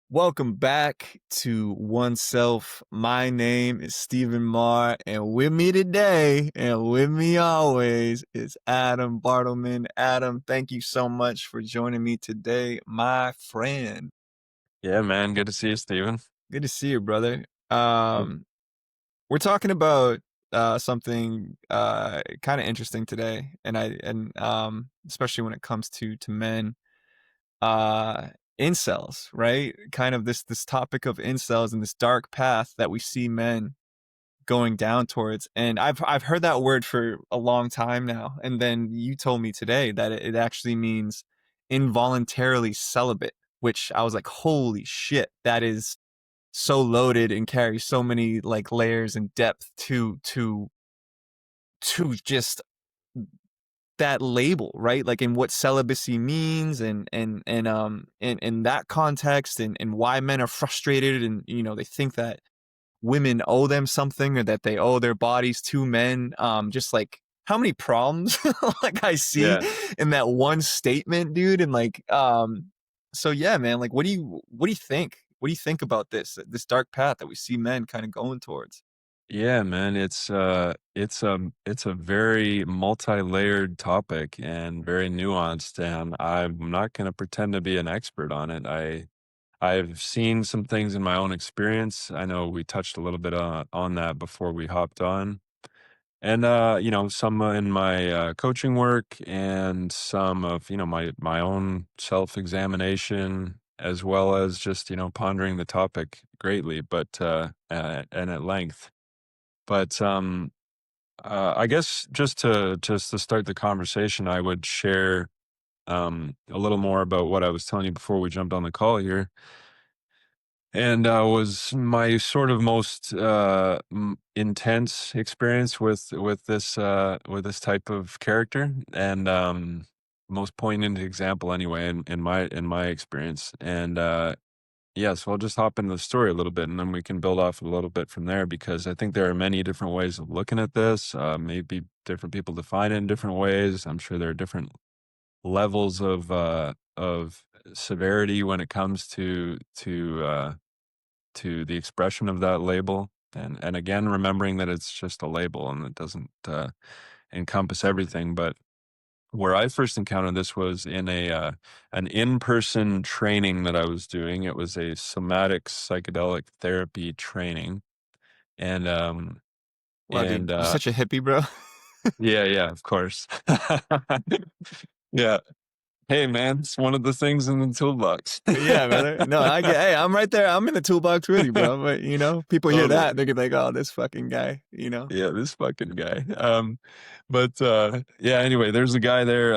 Welcome back to Oneself. My name is Stephen Maher, and with me today, and with me always, is Adam Bartleman. Adam, thank you so much for joining me today, my friend. Yeah, man. Good to see you, Steven. Good to see you, brother. Oh, We're talking about something kind of interesting today, and especially when it comes to men. uh Incels, right? Kind of this topic of incels and this dark path that we see men going down towards. And I've heard that word for a long time now, and then you told me today that it actually means involuntarily celibate, which I was like, holy shit, that is so loaded and carries so many like layers and depth to just that label, right? Like in what celibacy means and in that context, and why men are frustrated, and they think that women owe them something, or that they owe their bodies to men. Just like how many problems like I see yeah. in that one statement, dude. And like so yeah, man, like what do you think? What do you think about this dark path that we see men kind of going towards? Yeah, man. It's a very multi-layered topic and very nuanced, and I'm not going to pretend to be an expert on it. I've seen some things in my own experience. I know we touched a little bit on that before we hopped on. And some in my coaching work and some of, my own self-examination, as well as just, pondering the topic greatly, but and at length. But I guess just to start the conversation, I would share a little more about what I was telling you before we jumped on the call here. And was my sort of most intense experience with this type of character, and most poignant example anyway in my experience. And yeah, so I'll just hop into the story a little bit, and then we can build off a little bit from there, because I think there are many different ways of looking at this. Maybe different people define it in different ways. I'm sure there are different levels of severity when it comes to the expression of that label. And again, remembering that it's just a label and it doesn't encompass everything. But where I first encountered this was in an in-person training that I was doing. It was a somatic psychedelic therapy training. And Wow, dude, you're uh such a hippie, bro. yeah, yeah, of course. Yeah. Hey man, it's one of the things in the toolbox. Yeah, brother. No, I get. Hey, I'm right there. I'm in the toolbox with you, bro. But people hear Totally. that, they're gonna be like, "Oh, this fucking guy." Yeah, this fucking guy. But yeah, anyway, there's a guy there.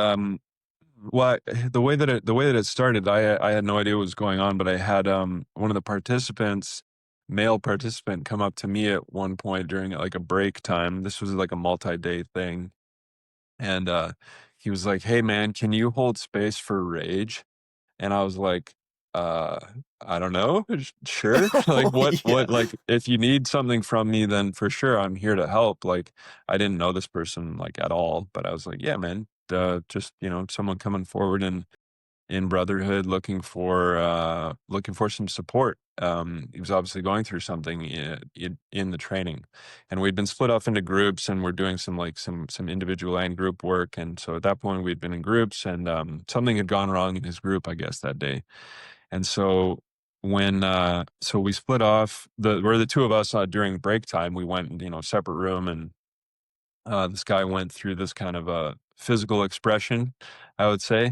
Well, the way that it started, I had no idea what was going on, but I had one of the participants, male participant, come up to me at one point during like a break time. This was like a multi-day thing. And he was like, "Hey man, can you hold space for rage?" And I was like, uh, I don't know. Sure. Like Yeah, like if you need something from me, then for sure I'm here to help. Like I didn't know this person like at all, but I was like, yeah, man, just, someone coming forward and in brotherhood, looking for some support. He was obviously going through something in the training, and we'd been split off into groups, and we're doing some individual and group work. And so at that point, we'd been in groups, and something had gone wrong in his group, I guess, that day. And so so we split off. The two of us during break time. We went, separate room, and this guy went through this kind of a physical expression, I would say,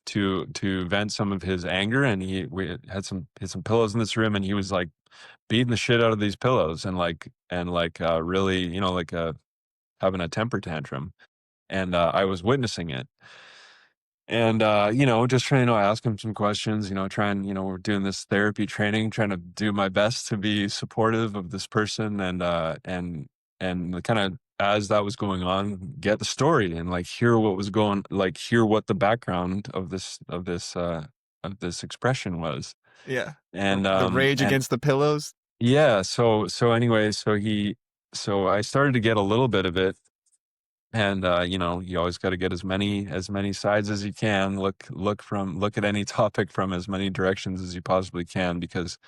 to vent some of his anger. And we had some pillows in this room, and he was like beating the shit out of these pillows, and really, having a temper tantrum. And I was witnessing it. And just trying to ask him some questions, we're doing this therapy training, trying to do my best to be supportive of this person, and kind of, as that was going on, get the story and like hear what the background of this expression was. yeah. And The rage and against the pillows. yeah, so anyway, so I started to get a little bit of it. And, you always gotta get as many sides as you can, look at any topic from as many directions as you possibly can because,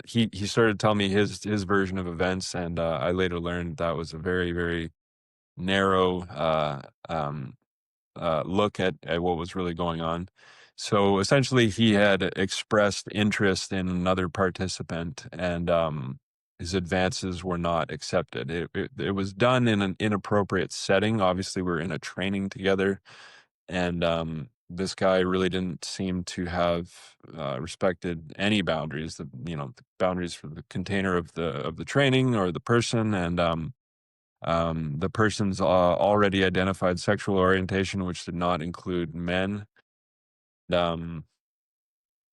he started telling me his version of events, and, I later learned that was a very, very narrow, look at what was really going on. So essentially, he had expressed interest in another participant, and his advances were not accepted. It was done in an inappropriate setting. Obviously, we were in a training together, and this guy really didn't seem to have respected any boundaries. The boundaries for the container of the training or the person, and the person's already identified sexual orientation, which did not include men.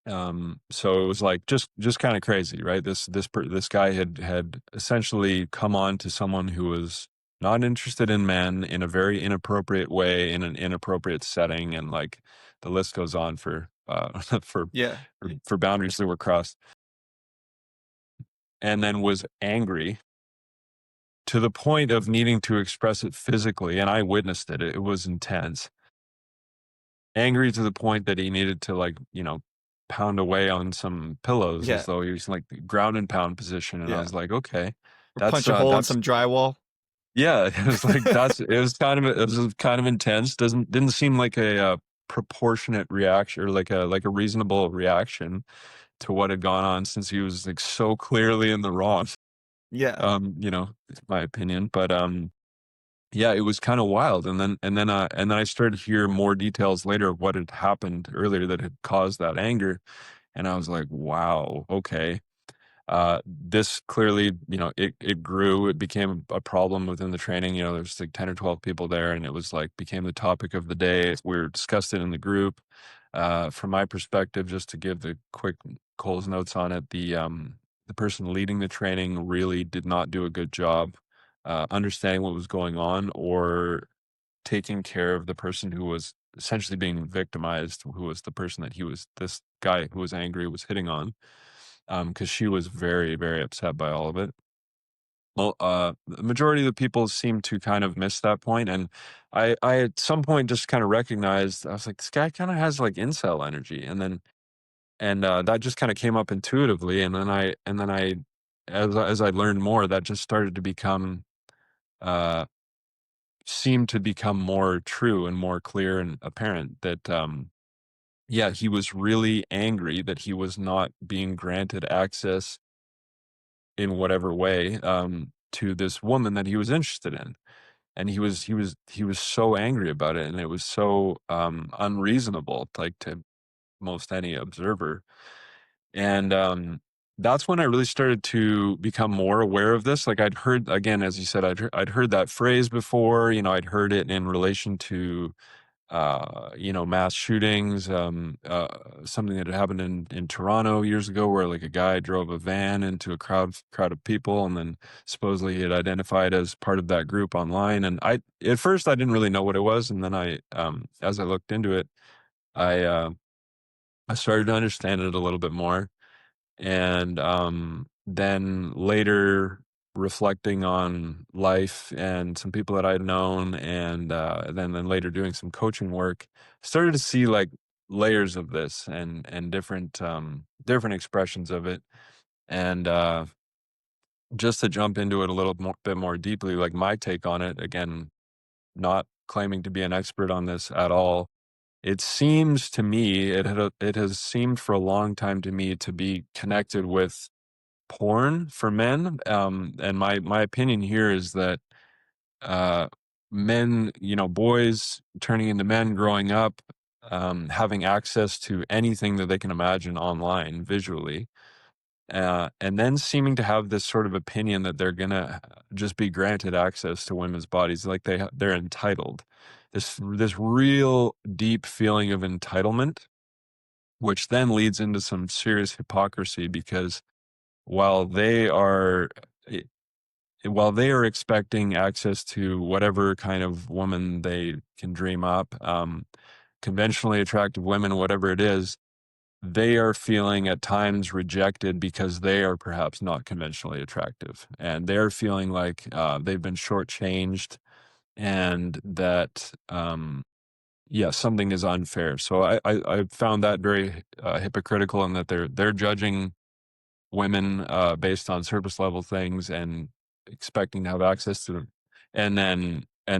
Um, so it was like just kind of crazy, right? This guy had essentially come on to someone who was not interested in men in a very inappropriate way in an inappropriate setting, and like the list goes on for for Yeah. for boundaries that were crossed, and then was angry to the point of needing to express it physically, and I witnessed it. It was intense. Angry to the point that he needed to, like, pound away on some pillows as Yeah. though he was, like, ground and pound position, and I Yeah. was like, "Okay, Or punch a hole in that's." some drywall. Yeah, it was like, it was kind of intense, didn't seem like a, proportionate reaction, or like a reasonable reaction to what had gone on, since he was, like, so clearly in the wrong, Yeah. it's my opinion, but, yeah, it was kinda wild, and then I started to hear more details later of what had happened earlier that had caused that anger, and I was like, "Wow, okay." This clearly, it grew, it became a problem within the training. There's like 10 or 12 people there, and it was like became the topic of the day. We discussed it in the group. From my perspective, just to give the quick Cole's notes on it, the person leading the training really did not do a good job understanding what was going on, or taking care of the person who was essentially being victimized, who was the person that this guy who was angry was hitting on, because she was very, very upset by all of it. Well, the majority of the people seem to kind of miss that point, and I at some point just kind of recognized, I was like, this guy kind of has like incel energy, and that just kind of came up intuitively, and then I as I learned more, that just started to become uh seemed to become more true and more clear and apparent that yeah, he was really angry that he was not being granted access in whatever way, to this woman that he was interested in. And he was so angry about it, and it was so, unreasonable, like, to most any observer. And, that's when I really started to become more aware of this. Like, I'd heard, again, as you said, I'd heard that phrase before. I'd heard it in relation to mass shootings, something that had happened in Toronto years ago, where like a guy drove a van into a crowd of people, and then supposedly he had identified as part of that group online. And at first I didn't really know what it was, and then as I looked into it, I uh, I started to understand it a little bit more, and then later, reflecting on life and some people that I'd known, and then later doing some coaching work, started to see like layers of this, and different expressions of it. And just to jump into it a little bit more deeply, like my take on it, again, not claiming to be an expert on this at all. It seems to me, it has seemed for a long time to me to be connected with porn for men. And my opinion here is that uh, men, boys turning into men, growing up, having access to anything that they can imagine online visually, and then seeming to have this sort of opinion that they're gonna just be granted access to women's bodies, like they're entitled. This real deep feeling of entitlement, which then leads into some serious hypocrisy, because while they are eh, while they are expecting access to whatever kind of woman they can dream up, conventionally attractive women, whatever it is, they are feeling at times rejected because they are perhaps not conventionally attractive, and they're feeling like they've been shortchanged, and that, yeah, something is unfair. So I found that very, hypocritical, in that they're judging women, based on surface level things and expecting to have access to them. And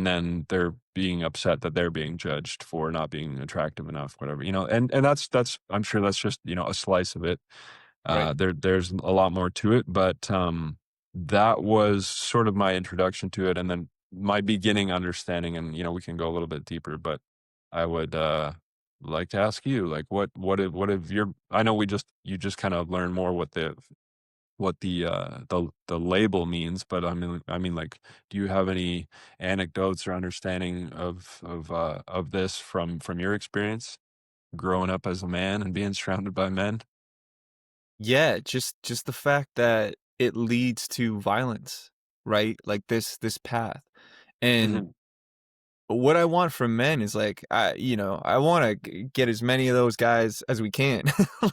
then they're being upset that they're being judged for not being attractive enough, whatever, and that's I'm sure that's just, a slice of it. Right. There's a lot more to it, but, that was sort of my introduction to it, and then my beginning understanding, and, we can go a little bit deeper, but I would, like to ask you, like, what have your I know you just kind of learn more what the label means, but I mean, like, do you have any anecdotes or understanding of this from your experience growing up as a man and being surrounded by men? Yeah, just the fact that it leads to violence, right? Like this path. And Mhm. what I want from men is like I want to get as many of those guys as we can.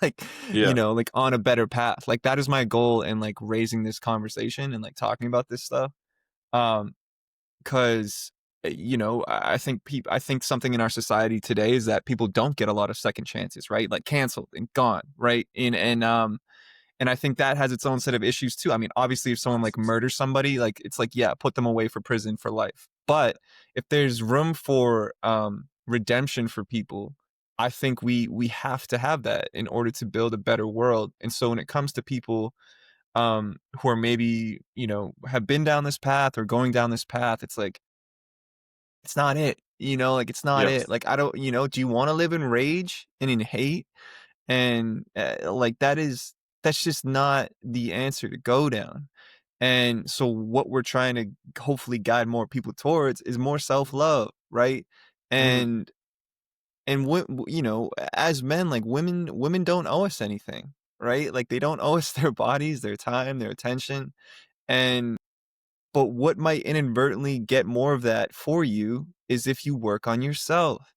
Like, Yeah, like on a better path. Like that is my goal in like raising this conversation and like talking about this stuff. Um cuz I think something in our society today is that people don't get a lot of second chances, right? Like canceled and gone, right? And I think that has its own set of issues too. I mean, obviously, if someone like murders somebody, like it's like, yeah, put them away for prison for life. But if there's room for redemption for people, I think we have to have that in order to build a better world. And so when it comes to people who are maybe have been down this path or going down this path, it's like it's not it. Like it's not yeah, it. Like I don't. Do you want to live in rage and in hate? And like that's just not the answer to go down. And so what we're trying to hopefully guide more people towards is more self-love, right? mhm, And as men, like women don't owe us anything, right? Like they don't owe us their bodies, their time, their attention. And but what might inadvertently get more of that for you is if you work on yourself,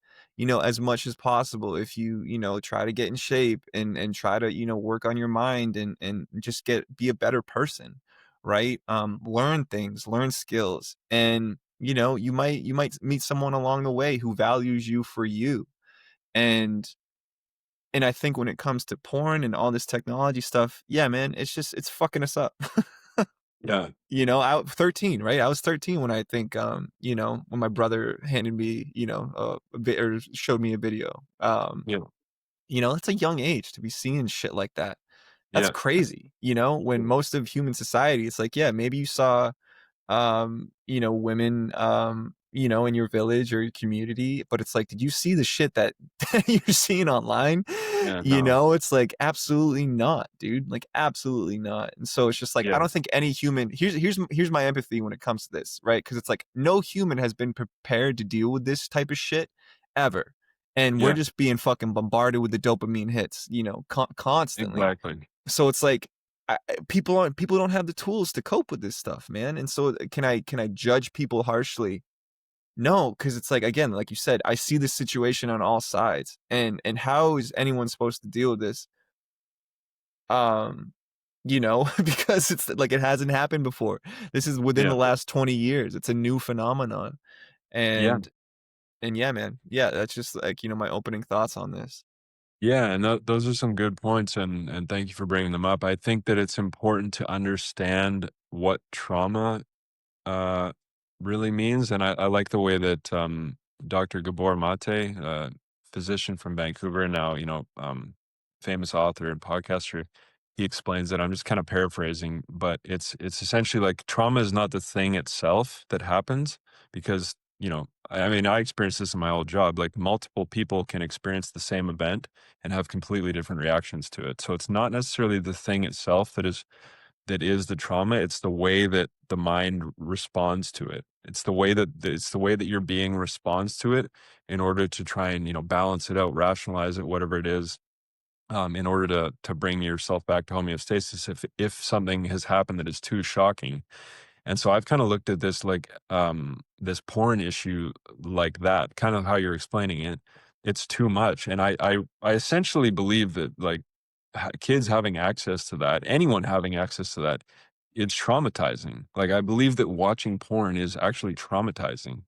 as much as possible. If you try to get in shape and try to, work on your mind and just be a better person, right? Learn things, learn skills. And you might meet someone along the way who values you for you. And and I think when it comes to porn and all this technology stuff, yeah, man, it's fucking us up. yeah, I 13, right? I was 13 when I think, when my brother handed me, or showed me a video. yeah, That's a young age to be seeing shit like that. That's yeah, crazy, when most of human society, it's like, yeah, maybe you saw women, in your village or your community, but it's like, did you see the shit that you're seeing online? yeah, no, It's like absolutely not, dude. Like absolutely not. And so it's just like I yeah, don't think any human here's my empathy when it comes to this, right? Because it's like no human has been prepared to deal with this type of shit ever. And we're yeah, just being fucking bombarded with the dopamine hits, constantly. exactly. So it's like people don't have the tools to cope with this stuff, man. And so can I judge people harshly? No, because it's like again, like you said, I see this situation on all sides, and how is anyone supposed to deal with this? Um, because it's like it hasn't happened before. This is within Yeah, the last 20 years. It's a new phenomenon, yeah, and yeah, man, yeah, that's just like my opening thoughts on this. yeah, and those are some good points, and thank you for bringing them up. I think that it's important to understand what trauma uh, really means. And I like the way that Dr. Gabor Mate, physician from Vancouver, now famous author and podcaster, he explains that. I'm just kind of paraphrasing, but it's essentially like trauma is not the thing itself that happens, because I mean, I experienced this in my old job. Like, multiple people can experience the same event and have completely different reactions to it. So it's not necessarily the thing itself that is the trauma. It's the way that the mind responds to it. It's the way that your being responds to it, in order to try and balance it out, rationalize it, whatever it is, in order to bring yourself back to homeostasis if something has happened that is too shocking. And so I've kind of looked at this, like, this porn issue, like that, kind of how you're explaining it. It's too much, and I essentially believe that, like, kids having access to that, anyone having access to that, it's traumatizing. Like, I believe that watching porn is actually traumatizing,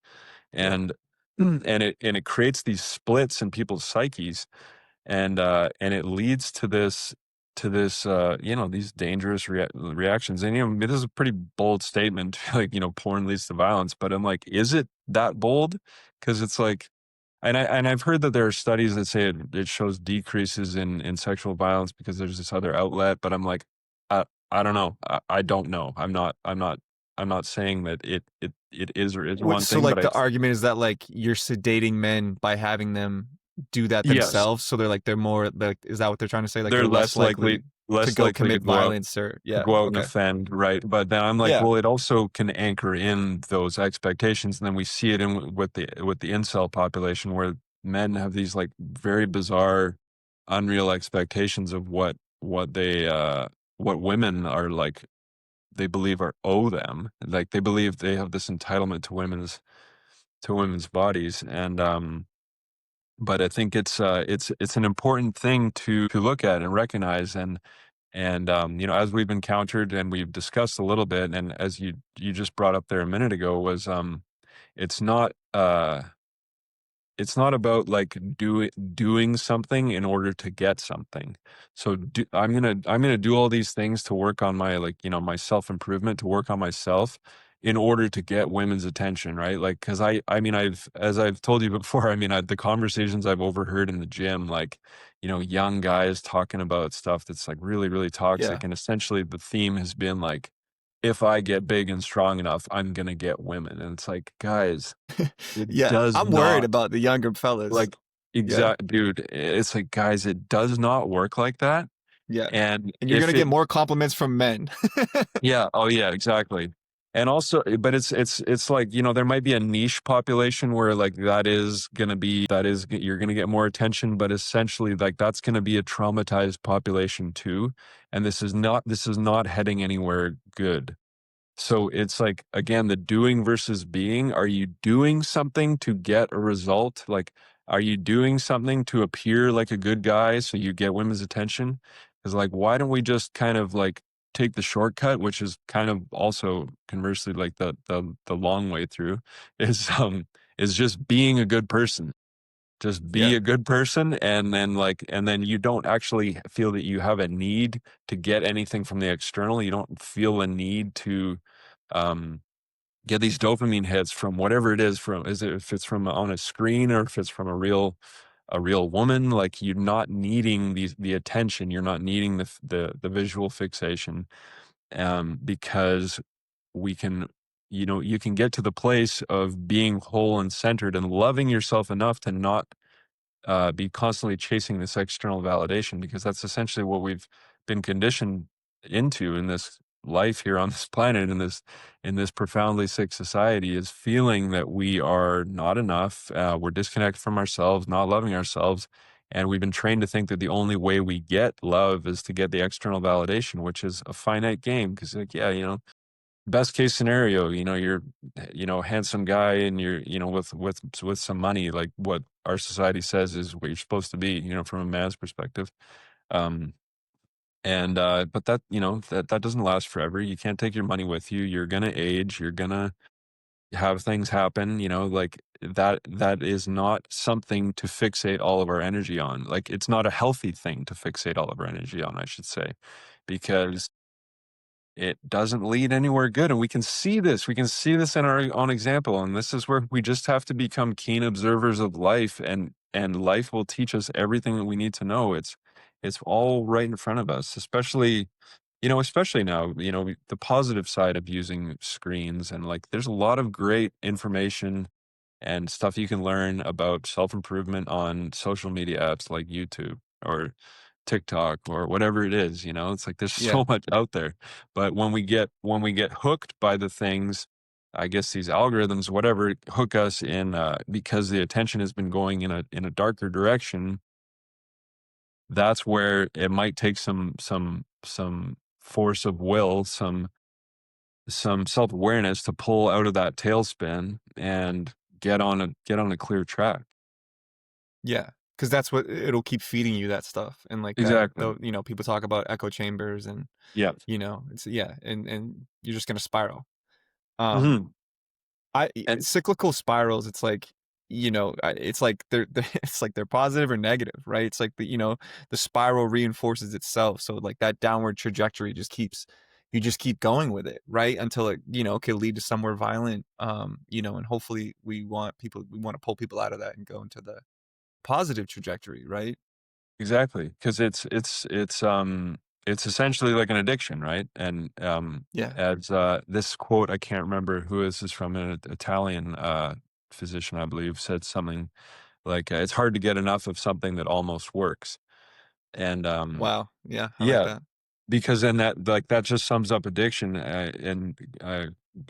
Yeah. and and it creates these splits in people's psyches, and it leads to this, these dangerous reactions. And, this is a pretty bold statement, like, porn leads to violence, but I'm like, is it that bold? Because it's like, I've heard that there are studies that say it shows decreases in sexual violence because there's this other outlet, but I'm like, I don't know. I don't know. I'm not saying that it is or isn't Wait, one so thing, but like I the argument is that like you're sedating men by having them do that yes, themselves, so they're more like, is that what they're trying to say? Like they're they're less likely to less go likely to commit go out violence or yeah, and okay. offend, right? But then I'm like, Yeah. well, it also can anchor in those expectations, and then we see it in with the incel population, where men have these like very bizarre, unreal expectations of what women are like. They believe are owe them, like they believe they have this entitlement to women's bodies, and but I think it's an important thing to look at and recognize, and as we've encountered and we've discussed a little bit, and as you just brought up there a minute ago, was it's not it's not about like doing something in order to get something. So I'm gonna do all these things to work on my like my self improvement, to work on myself in order to get women's attention, right? Like, because I mean I've as I've told you before, I mean the conversations I've overheard in the gym, like young guys talking about stuff that's like really really Yeah. toxic, and essentially the theme has been like, if I get big and strong enough, I'm gonna get women, and it's like, guys, it Yeah. does I'm worried not. about the younger fellas. Like, Yeah. exact dude, it's like, guys, it does not work like that, Yeah. and And you're if gonna get it more compliments from men. yeah, oh, yeah, exactly, and also but it's like, there might be a niche population where, like, you're gonna get more attention, but essentially, like, that's gonna be a traumatized population too, and this is not heading anywhere good. So it's like, again, the doing versus being. Are you doing something to get a result? Like, are you doing something to appear like a good guy so you get women's attention? Because, like, why don't we just kind of like take the shortcut, which is kind of also conversely like the long way through, is is just being a good person. Just be Yeah. a good person, and then you don't actually feel that you have a need to get anything from the external. You don't feel a need to um, get these dopamine hits from whatever it is, from is it if it's from on a screen or if it's from a real woman. Like, you're not needing the attention. You're not needing the visual fixation, because we can you can get to the place of being whole and centered and loving yourself enough to not be constantly chasing this external validation, because that's essentially what we've been conditioned into in this life here on this planet, in this profoundly sick society, is feeling that we are not enough, we're disconnected from ourselves, not loving ourselves, and we've been trained to think that the only way we get love is to get the external validation, which is a finite game. Because, like, yeah, best case scenario, you're, handsome guy, and you're, with some money, like what our society says is what you're supposed to be, from a man's perspective. Um, and but that doesn't last forever. You can't take your money with you. You're gonna age. You're gonna have things happen. Like that is not something to fixate all of our energy on. Like, it's not a healthy thing to fixate all of our energy on, I should say, because it doesn't lead anywhere good, and we can see this in our own example, and this is where we just have to become keen observers of life, and life will teach us everything that we need to know. It's all right in front of us, especially now, the positive side of using screens, and like, there's a lot of great information and stuff you can learn about self-improvement on social media apps like YouTube or TikTok or whatever it is. It's like there's Yeah. so much out there. But when we get hooked by the things, I guess these algorithms, whatever, hook us in, because the attention has been going in a darker direction. That's where it might take some force of will, some self-awareness to pull out of that tailspin and get on a clear track. Yeah. 'cause that's what it'll keep feeding you that stuff, and, like, that Exactly. though, people talk about echo chambers and, Yeah. it's yeah, and you're just gonna spiral. Um, Mhm. And cyclical spirals, it's like, it's like they're it's like they're positive or negative, right? It's like the spiral reinforces itself, so, like, that downward trajectory just keeps you just keep going with it, right? Until it, could lead to somewhere violent, and hopefully we wanna pull people out of that and go into the positive trajectory, right? exactly, because it's essentially like an addiction, right? And, Yeah. as, this quote, I can't remember who this is from, an Italian, physician, I believe, said something like, "It's hard to get enough of something that almost works." And, Wow. Yeah, I like yeah. that. Because then that just sums up addiction, and,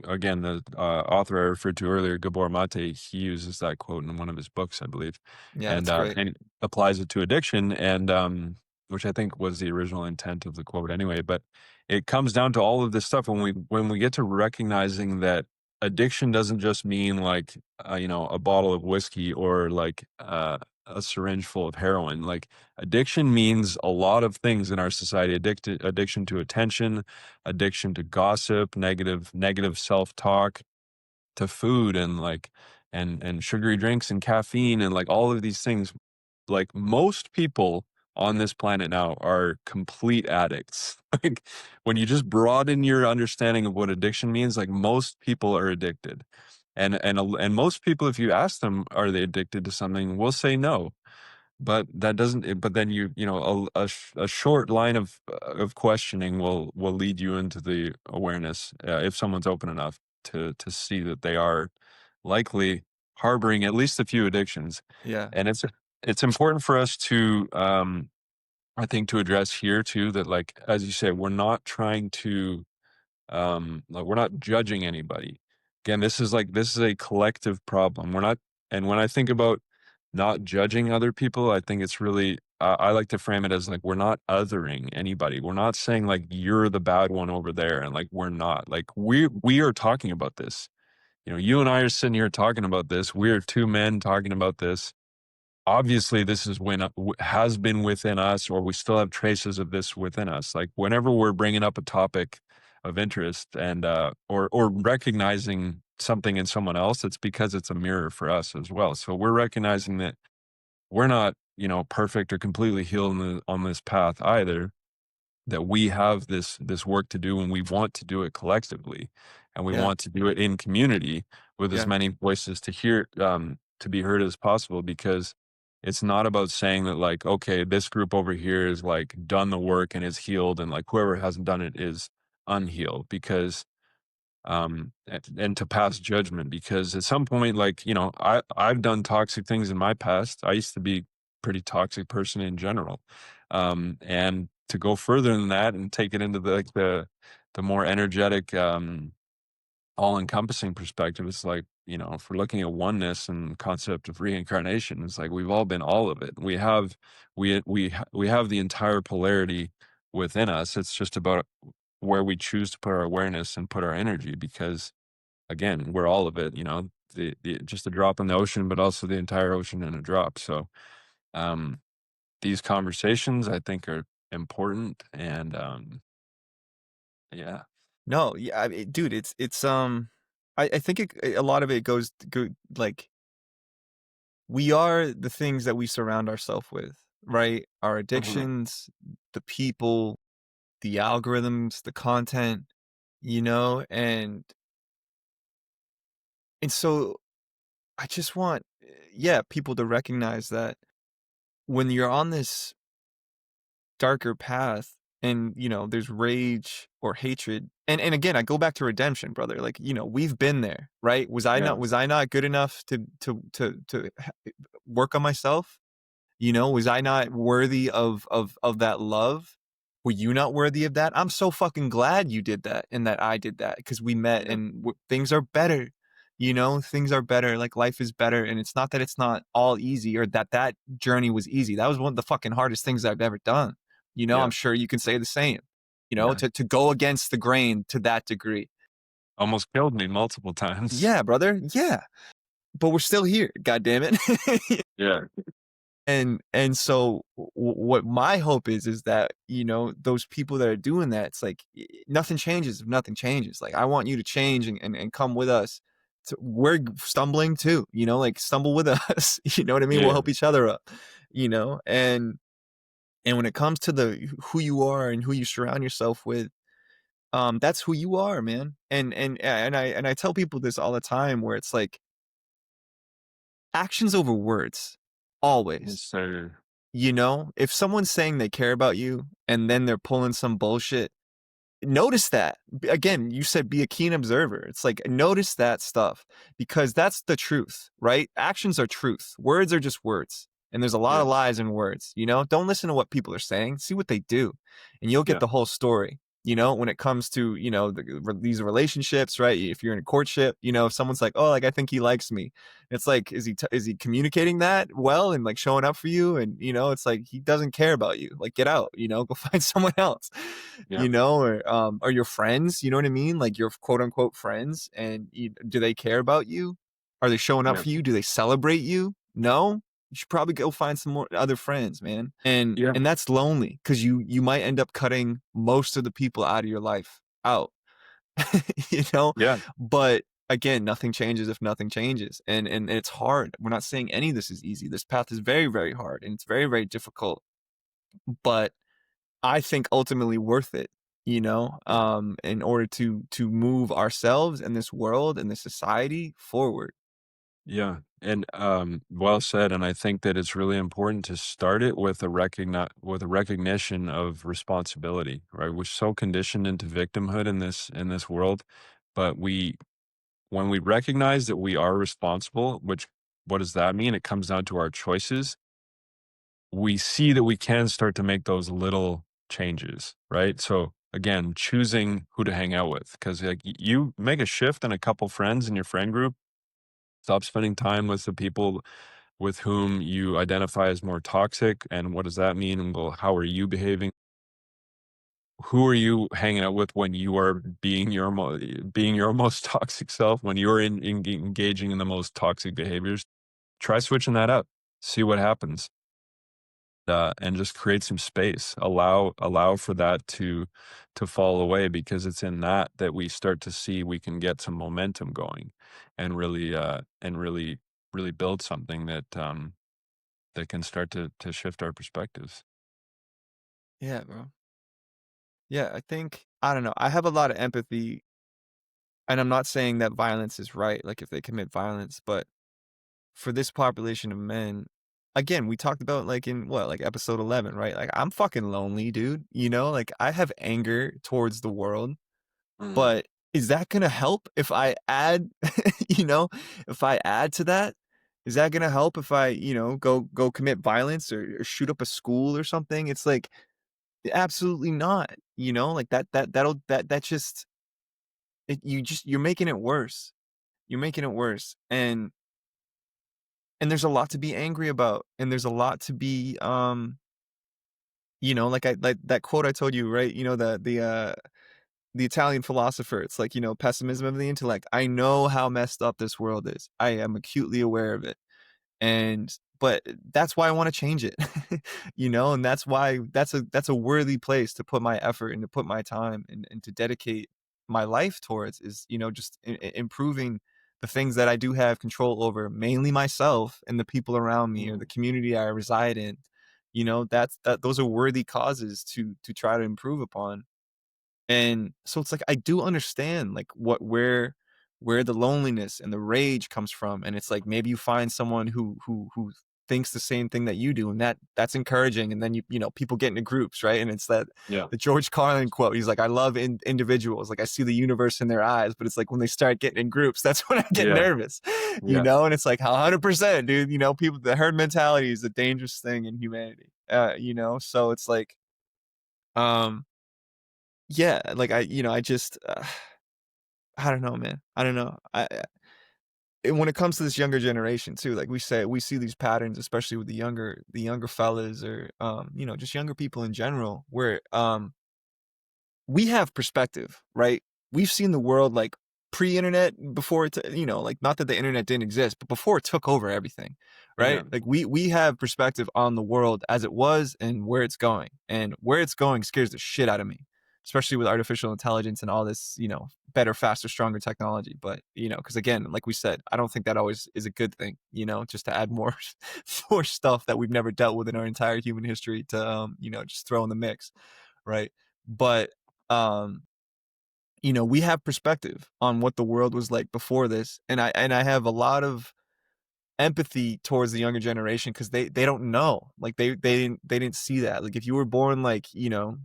again, the, author I referred to earlier, Gabor Mate, he uses that quote in one of his books, I believe, Yeah, that's great. and applies it to addiction, and, which I think was the original intent of the quote anyway, but it comes down to all of this stuff when we get to recognizing that addiction doesn't just mean, like, a bottle of whiskey or, like, a syringe full of heroin, like, addiction means a lot of things in our society. Addiction to attention, addiction to gossip, negative self-talk, to food, and like and sugary drinks and caffeine, and like all of these things. Like, most people on this planet now are complete addicts. Like, when you just broaden your understanding of what addiction means, like, most people are addicted. And most people, if you ask them, are they addicted to something, will say no. But that doesn't but then a short line of questioning will lead you into the awareness, if someone's open enough to see that they are likely harboring at least a few addictions. Yeah. And it's important for us to, I think, to address here too, that, like, as you say, we're not trying to, like, we're not judging anybody. Again, this is a collective problem. We're not And when I think about not judging other people, I think it's really, I like to frame it as, like, we're not othering anybody. We're not saying, like, you're the bad one over there, and, like, we're not. Like, we are talking about this. You and I are sitting here talking about this. We're two men talking about this. Obviously, this is has been within us, or we still have traces of this within us. Like, whenever we're bringing up a topic of interest, and or recognizing something in someone else, it's because it's a mirror for us as well. So we're recognizing that we're not, perfect or completely healed on this path either, that we have this work to do, and we want to do it collectively, and we Yeah. want to do it in community with as Yeah. many voices to be heard as possible, because it's not about saying that, like, okay, this group over here is, like, done the work and is healed, and, like, whoever hasn't done it is unhealed, because and to pass judgment, because at some point, like, I've done toxic things in my past. I used to be pretty toxic person in general, and to go further than that and take it into the more energetic, all-encompassing perspective, it's like, if we're looking at oneness and concept of reincarnation, it's like we've all been all of it. We have the entire polarity within us. It's just about where we choose to put our awareness and put our energy, because, again, we're all of it, just a drop in the ocean, but also the entire ocean in a drop. So, um, these conversations, I think, are important, and, yeah. No, yeah, dude, I think a lot of it like, we are the things that we surround ourselves with, right? Our Mhm. addictions, the people, the algorithms, the content, and so I just want, yeah, people to recognize that when you're on this darker path and, there's rage or hatred, and again, I go back to redemption, brother. Like, we've been there, right? Yeah. Was I not good enough to work on myself? Was I not worthy of that love? Were you not worthy of that? I'm so fucking glad you did that and that I did that, because we met Yeah. and things are better. Things are better. Like, life is better, and it's not that it's not all easy, or that journey was easy. That was one of the fucking hardest things I've ever done. I'm Yeah. sure you can say the same. Yeah. To go against the grain to that degree. Almost killed me multiple times. Yeah, brother. Yeah, but we're still here. God damn it. Yeah. And so what my hope is that, those people that are doing that, it's like nothing changes if nothing changes. Like I want you to change and come with us. We're stumbling too, like stumble with us. You know what I mean? We'll Yeah. help each other up, and when it comes to the who you are and who you surround yourself with, that's who you are, man. And I tell people this all the time where it's like actions over words, Yes, always. sir. If someone's saying they care about you and then they're pulling some bullshit, notice that. Again, you said be a keen observer. It's like notice that stuff because that's the truth, right? Actions are truth. Words are just words. And there's a lot of Yes. lies in words, Don't listen to what people are saying. See what they do. And you'll get Yeah. the whole story. When it comes to, these relationships, right? If you're in a courtship, if someone's like, "Oh, like I think he likes me." It's like is he communicating that well and like showing up for you and it's like he doesn't care about you. Like get out, go find someone else. Yeah. Or your friends, you know what I mean? Like your quote unquote friends, and do they care about you? Are they showing up Yeah. for you? Do they celebrate you? No. You should probably go find some more other friends, man. And Yeah. and that's lonely because you might end up cutting most of the people out of your life out, you know. Yeah. But again, nothing changes if nothing changes, and it's hard. We're not saying any of this is easy. This path is very, very hard, and it's very, very difficult. But I think ultimately worth it, Yeah. in order to move ourselves and this world and this society forward. Yeah, and, well said, and I think that it's really important to start it with a recognition of responsibility, right? We're so conditioned into victimhood in this world, but when we recognize that we are responsible, which what does that mean? It comes down to our choices. We see that we can start to make those little changes, right? So, again, choosing who to hang out with, because like, you make a shift in a couple friends in your friend group. Stop spending time with the people with whom you identify as more toxic. And what does that mean? And well, how are you behaving? Who are you hanging out with when you are being your most toxic self? When you're engaging in the most toxic behaviors, try switching that up. See what happens, and just create some space. Allow for that to fall away because it's in that that we start to see we can get some momentum going, and really build something that that can start to shift our perspectives. Yeah, bro. Yeah, I think I don't know. I have a lot of empathy, and I'm not saying that violence is right, like if they commit violence, but for this population of men, again, we talked about like in what, like episode 11, right? Like I'm fucking lonely, dude. Like I have anger towards the world. Mhm. But is that gonna help if I add, you know, if I add to that? Is that gonna help if I, go commit violence or shoot up a school or something? It's like absolutely not. Like that just you're making it worse. You're making it worse. And there's a lot to be angry about. And there's a lot to be like that quote I told you, right? The Italian philosopher. It's like, pessimism of the intellect. I know how messed up this world is. I am acutely aware of it. But that's why I want to change it. And that's why that's a worthy place to put my effort and to put my time and to dedicate my life towards is, just improving the things that I do have control over, mainly myself and the people around me or the Mhm. community I reside in. Those are worthy causes to try to improve upon. And so it's like I do understand like where the loneliness and the rage comes from. And it's like maybe you find someone who thinks the same thing that you do, and that's encouraging. And then people get into groups, right? And it's that Yeah. the George Carlin quote. He's like, I love individuals, like I see the universe in their eyes, but it's like when they start getting in groups, that's when I get Yeah. nervous, Yeah. and it's like 100%, dude. People, the herd mentality is a dangerous thing in humanity. So it's like, um yeah, like I just I don't know, man. I don't know. And when it comes to this younger generation too, like we see these patterns, especially with the younger fellas or just younger people in general, where we have perspective, right? We've seen the world like pre-internet, before it, like, not that the internet didn't exist, but before it took over everything, Yeah. right? Like, we have perspective on the world as it was and where it's going, and where it's going scares the shit out of me, especially with artificial intelligence and all this, better, faster, stronger technology. But because again, like we said, I don't think that always is a good thing, just to add more more stuff that we've never dealt with in our entire human history to just throw in the mix, right? But um we have perspective on what the world was like before this, and I have a lot of empathy towards the younger generation because they don't know, like they didn't see that. Like, if you were born, like,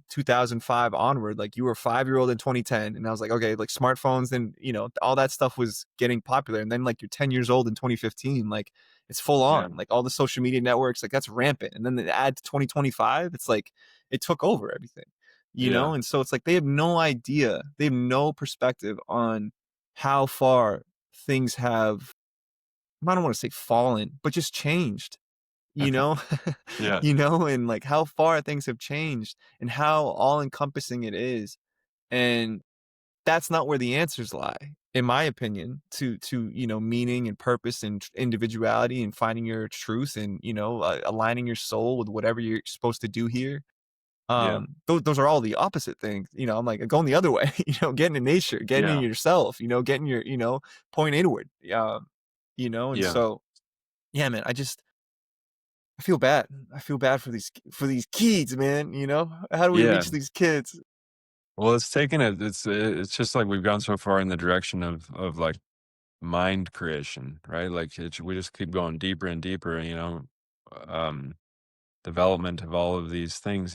2005 onward, like, you were a 5-year-old in 2010, and I was like, okay, like, smartphones and all that stuff was getting popular, and then, like, you're 10 years old in 2015, like, it's full Yeah. on, like, all the social media networks, like, that's rampant, and then they add to 2025, it's like it took over everything, Yeah. and so it's like they have no idea, they have no perspective on how far things have, I don't want to say fallen, but just changed, you know? Yeah. And like how far things have changed and how all encompassing it is. And that's not where the answers lie, in my opinion, to meaning and purpose and individuality and finding your truth and, aligning your soul with whatever you're supposed to do here. Yeah. Those are all the opposite things. I'm like going the other way, getting in nature, getting in Yeah. yourself, getting your, point inward. And Yeah. so yeah, man, I feel bad. I feel bad for these kids, man, How do we Yeah. reach these kids? Well, it's just like we've gone so far in the direction of like mind creation, right? Like we just keep going deeper and deeper, um, development of all of these things,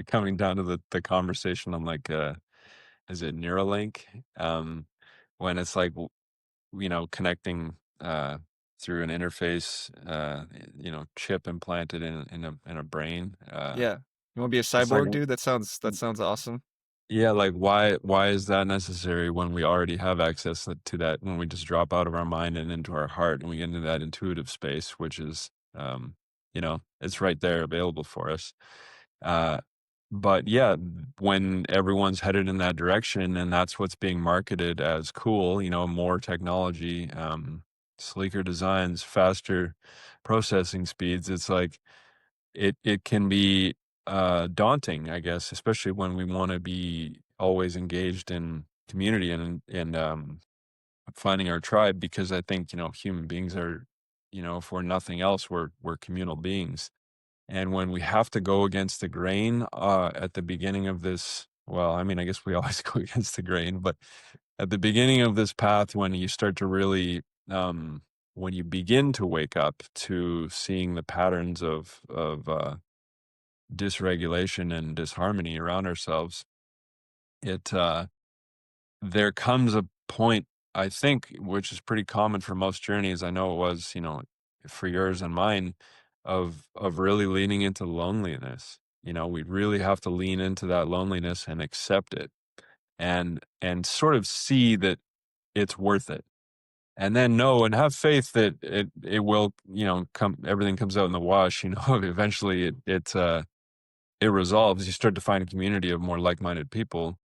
coming down to the conversation on like, is it Neuralink? Um, when it's like, connecting, through an interface, chip implanted in a brain. Yeah. You wanna be a It's like, cyborg, dude? That sounds awesome. yeah, like why is that necessary when we already have access to that when we just drop out of our mind and into our heart and we get into that intuitive space, which is, it's right there available for us. Uh, but yeah, when everyone's headed in that direction and that's what's being marketed as cool, more technology, sleeker designs, faster processing speeds, it's like it can be daunting, I guess, especially when we want to be always engaged in community and finding our tribe. Because I think human beings are, if we're nothing else, we're communal beings. And when we have to go against the grain at the beginning of this, well, I mean, I guess we always go against the grain, but at the beginning of this path, when you start to really when you begin to wake up to seeing the patterns of dysregulation and disharmony around ourselves, it there comes a point, I think, which is pretty common for most journeys. I know it was, for yours and mine, of really leaning into loneliness. We really have to lean into that loneliness and accept it and sort of see that it's worth it. And then know and have faith that it will, come everything comes out in the wash, eventually it resolves. You start to find a community of more like-minded people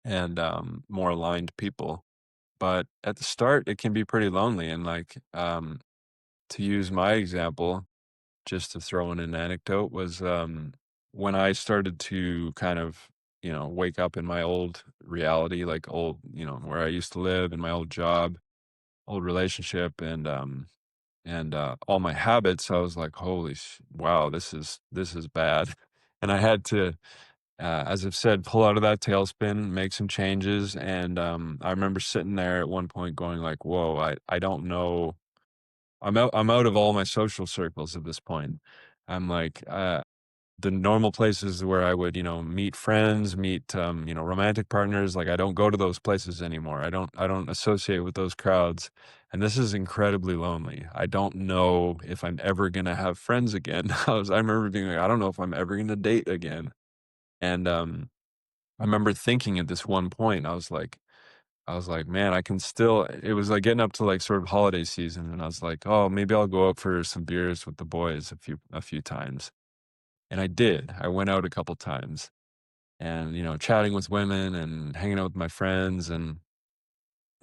and more aligned people. But at the start, it can be pretty lonely. And like, to use my example, just to throw in an anecdote, was when I started to kind of, wake up in my old reality, like old, where I used to live in my old job, old relationship, and all my habits. I was like, holy, wow, this is bad. And I had to, as I've said, pull out of that tailspin, make some changes. And I remember sitting there at one point going like, whoa, I don't know. I'm out of all my social circles at this point. I'm like, the normal places where I would, meet friends, meet, romantic partners. Like I don't go to those places anymore. I don't associate with those crowds. And this is incredibly lonely. I don't know if I'm ever going to have friends again. I remember being like, I don't know if I'm ever going to date again. And, I remember thinking at this one point, I was like, "Man, I can still." It was, like, getting up to, like, sort of holiday season, and I was like, "Oh, maybe I'll go out for some beers with the boys a few times." And I did. I went out a couple times and, chatting with women and hanging out with my friends, and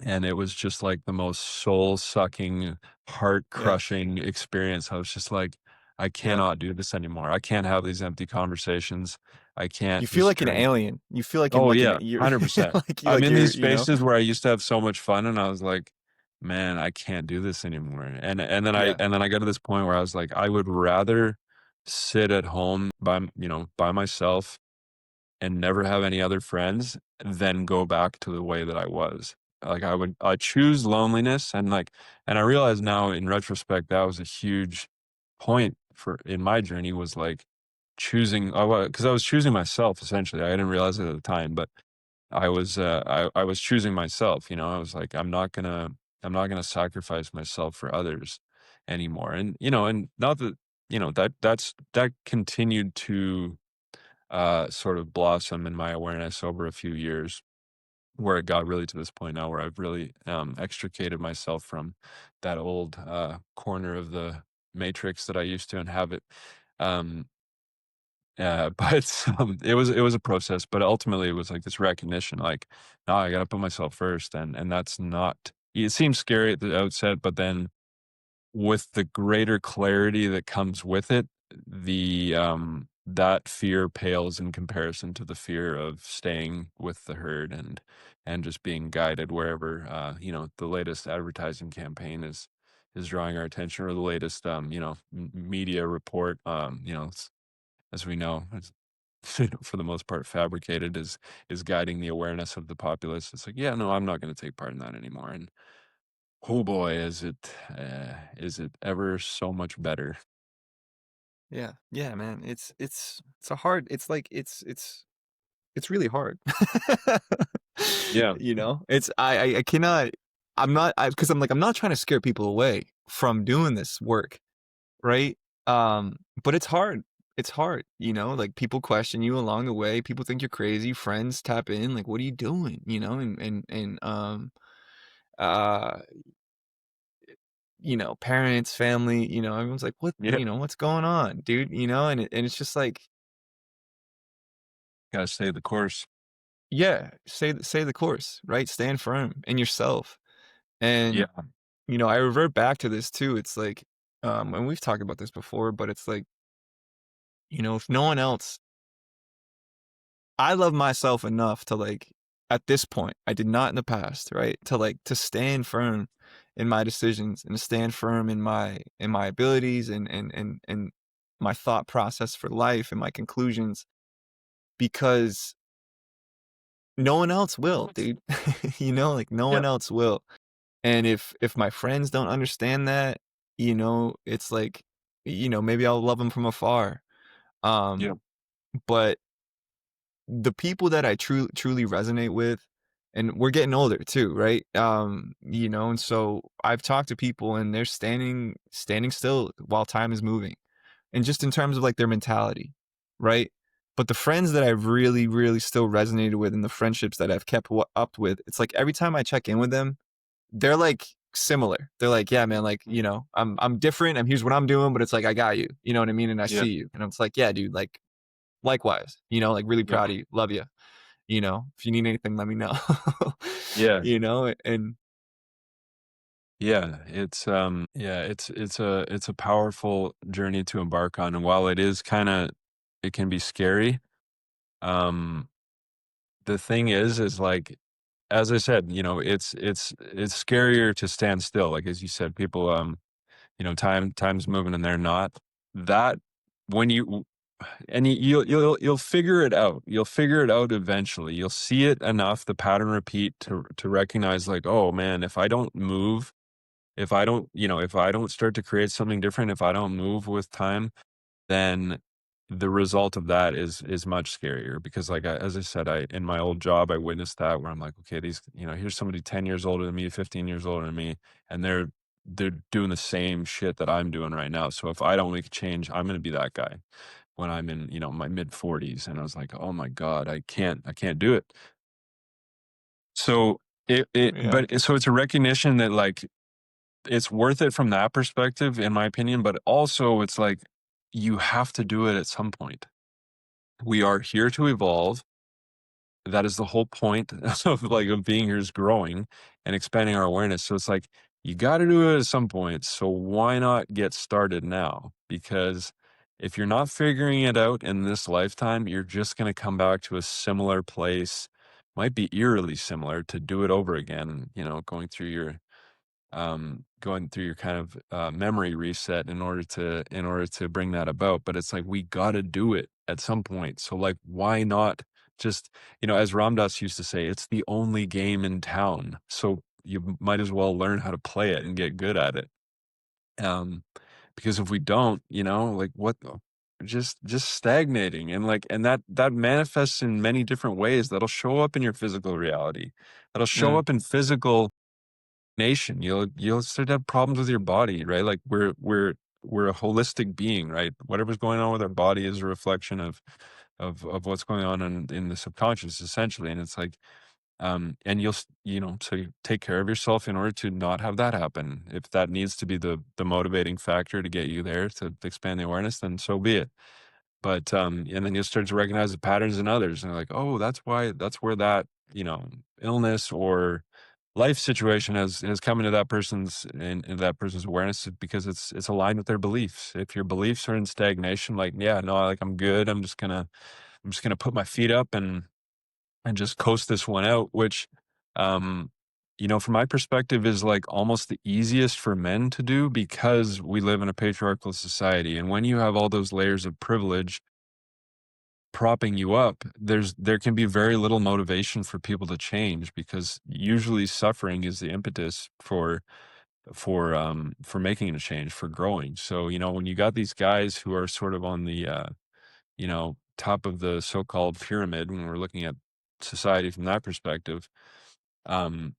and it was just like the most soul-sucking, Yeah. heart-crushing experience. I was just like, "I Yeah. cannot do this anymore. I can't have these empty conversations. I You can't feel just like an drink." alien. You feel like in Oh, like an yeah, you're 100%. I'm like in you're, these spaces where I used to have so much fun, and I was like, "Man, I can't do this anymore." Yeah. And then I got to this point where I was like, "I would rather sit at home by myself and never have any other friends than go back to the way that I was." Like, I choose loneliness, and I realize now in retrospect, that was a huge point for in my journey was, like, choosing because I was choosing myself, essentially. I didn't realize it at the time, but I was choosing myself, you know? I was like, I'm not gonna sacrifice myself for others anymore." And, and not that, that continued to sort of blossom in my awareness over a few years, where it got really to this point now where I've really extricated myself from that old corner of the matrix that I used to inhabit. Um, but it was a process, but ultimately it was like this recognition, like, no, I got to put myself first, and that's not. It seems scary at the outset, but then with the greater clarity that comes with it, that fear pales in comparison to the fear of staying with the herd and just being guided wherever, the latest advertising campaign is drawing our attention, or the latest, media report, as we know, it's for the most part fabricated, is guiding the awareness of the populace. It's like, yeah, no, I'm not gonna take part in that anymore, and oh boy, is it ever so much better. yeah. Yeah, man. It's a hard it's really hard. Yeah, You know? It's I cannot I'm not I because I'm not trying to scare people away from doing this work, right? But it's hard. It's hard, like people question you along the way. People think you're crazy. Friends tap in, like, what are you doing? And uh, parents, family, everyone's like, what, yeah, what's going on, dude? And it's just like, gotta stay the course. yeah, say the course, right? Stand firm in yourself. And, Yeah, I revert back to this too. It's like, and we've talked about this before, but it's like, if no one else I love myself enough to like at this point, I did not in the past, right? To stand firm in my decisions and to stand firm in my abilities and my thought process for life and my conclusions because no one else will, dude. Like no yeah, one else will. And if my friends don't understand that, it's like, maybe I'll love them from afar. yeah, Um, but the people that I truly resonate with, and we're getting older too, right? And so I've talked to people and they're standing still while time is moving. And just in terms of like their mentality, right? But the friends that I've really still resonated with and the friendships that I've kept up with, it's like every time I check in with them, they're like similar. They're like, yeah, man, like, I'm different. Here's what I'm doing, but it's like I got you. You know what I mean? And I yeah, see you. And it's like, yeah, dude, like likewise, like really yeah, proud of you. Love you. If you need anything, let me know. yeah, And yeah. It's a powerful journey to embark on, and while it can be scary. Um, the thing is like, as I said, it's scarier to stand still. Like as you said, people, time's moving and they're not. That when you and you'll figure it out. You'll figure it out eventually. You'll see it enough, the pattern repeat to recognize like, oh man, if I don't move, if I don't start to create something different, if I don't move with time, then the result of that is much scarier because like as I said, I in my old job I witnessed that where I'm like, okay, these, here's somebody 10 years older than me, 15 years older than me, and they're doing the same shit that I'm doing right now. So if I don't make a change, I'm going to be that guy when I'm in, my mid 40s. And I was like, oh my God, I can't do it. So yeah, so it's a recognition that like it's worth it from that perspective, in my opinion, but also it's like you have to do it at some point. We are here to evolve. that is the whole point of like of being here, is growing and expanding our awareness. So it's like you got to do it at some point. So why not get started now? Because if you're not figuring it out in this lifetime, you're just going to come back to a similar place, might be eerily similar, to do it over again, going through your kind of memory reset in order to bring that about. But it's like we got to do it at some point. So like, why not just, as Ramdas used to say, it's the only game in town. So you might as well learn how to play it and get good at it. Um, because if we don't, like just stagnating, and like, and that manifests in many different ways. That'll show up in your physical reality. That'll show Yeah. up in physical nation. You'll start to have problems with your body, right? Like we're a holistic being, right? Whatever's going on with our body is a reflection of what's going on in the subconscious, essentially. And it's like, and so you take care of yourself in order to not have that happen. If that needs to be the motivating factor to get you there to expand the awareness, then so be it. But, and then you'll start to recognize the patterns in others, and they're like, "Oh, that's where that, illness or life situation has come into that person's in that person's awareness, because it's aligned with their beliefs. If your beliefs are in stagnation, like, yeah, no, like, I'm good. I'm just gonna put my feet up and just coast this one out, which, um, from my perspective, is like almost the easiest for men to do, because we live in a patriarchal society. And when you have all those layers of privilege propping you up, there can be very little motivation for people to change, because usually suffering is the impetus for making a change, for growing. So, when you got these guys who are sort of on the top of the so-called pyramid, when we're looking at society from that perspective, um,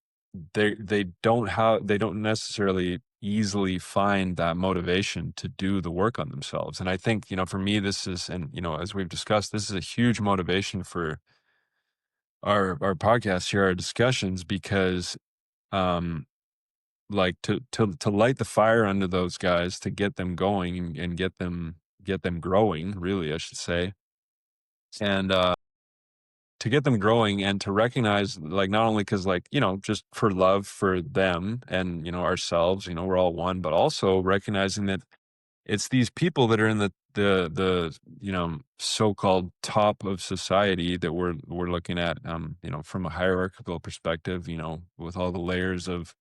they don't necessarily easily find that motivation to do the work on themselves. And I think, for me, this is, and as we've discussed, this is a huge motivation for our podcast here, our discussions, because um like to light the fire under those guys, to get them going, and get them growing, really, I should say. And to get them growing, and to recognize, like, not only because, like, just for love for them and ourselves, we're all one, but also recognizing that it's these people that are in the so-called top of society that we're looking at, from a hierarchical perspective, with all the layers of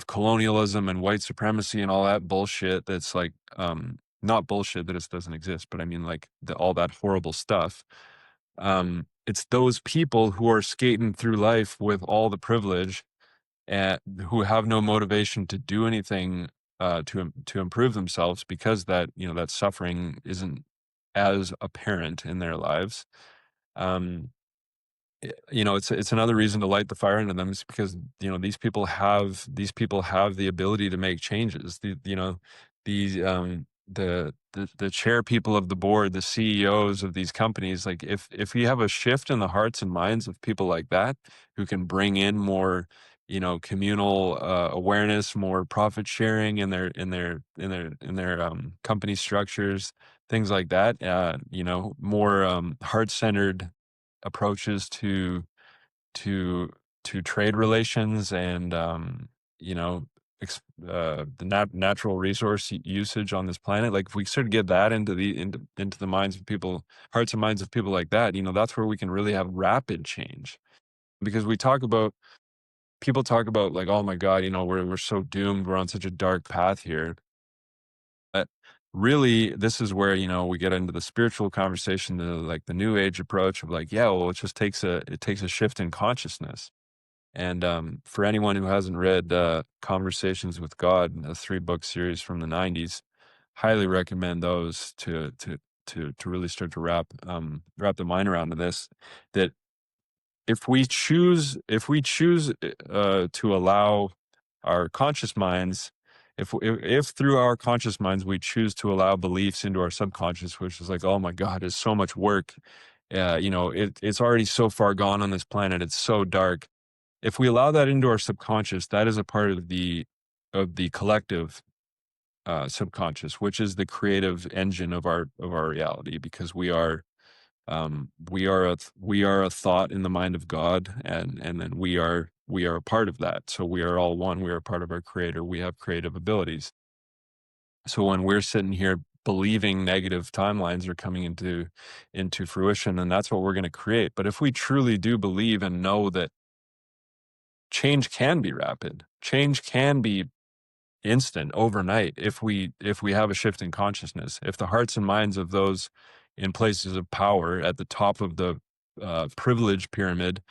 colonialism and white supremacy and all that bullshit. That's like, not bullshit that it doesn't exist, but I mean, like, all that horrible stuff. It's those people who are skating through life with all the privilege, and who have no motivation to do anything to improve themselves, because that suffering isn't as apparent in their lives. Um, it's another reason to light the fire into them, is because these people have the ability to make changes. The chair people of the board, the CEOs of these companies, like, if we have a shift in the hearts and minds of people like that, who can bring in more communal awareness, more profit sharing in their company structures, things like that, more heart-centered approaches to trade relations, and you know the natural resource usage on this planet. Like, if we sort of get that into the minds of people, hearts and minds of people like that, that's where we can really have rapid change. Because people talk about, like, oh my god, we're so doomed, we're on such a dark path here. But really, this is where, we get into the spiritual conversation, like the new age approach of, like, yeah, well, it takes a shift in consciousness. And for anyone who hasn't read Conversations with God, a 3-book series from the 90s, highly recommend those to really start to wrap the mind around to this. That if we choose to allow our conscious minds, if through our conscious minds we choose to allow beliefs into our subconscious, which is like, oh my god, it's so much work. It's already so far gone on this planet, it's so dark. If we allow that into our subconscious, that is a part of the collective subconscious, which is the creative engine of our reality, because we are We are a thought in the mind of God, and then we are a part of that. So we are all one. We are a part of our Creator. We have creative abilities. So when we're sitting here believing negative timelines are coming into fruition, and that's what we're going to create. But if we truly do believe and know that change can be rapid, change can be instant overnight, if we have a shift in consciousness, if the hearts and minds of those in places of power at the top of the privilege pyramid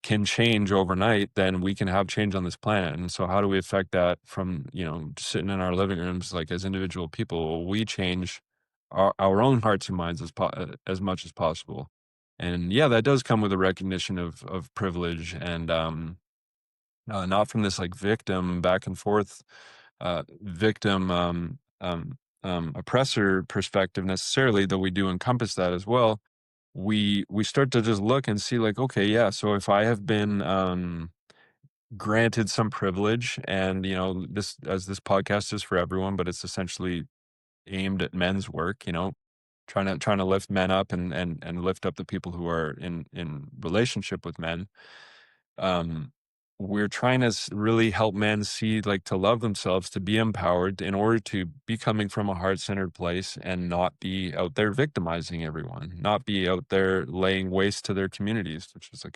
can change overnight, then we can have change on this planet. And so how do we affect that from, sitting in our living rooms, like as individual people? Well, we change our own hearts and minds as much as possible. And yeah, that does come with a recognition of privilege, and not from this like victim back and forth, victim oppressor perspective necessarily, though we do encompass that as well. We start to just look and see like, okay, yeah, so if I have been granted some privilege, and this podcast is for everyone, but it's essentially aimed at men's work, trying to lift men up, and lift up the people who are in relationship with men. um we're trying to really help men see, like, to love themselves, to be empowered in order to be coming from a heart-centered place and not be out there victimizing everyone, not be out there laying waste to their communities, which is a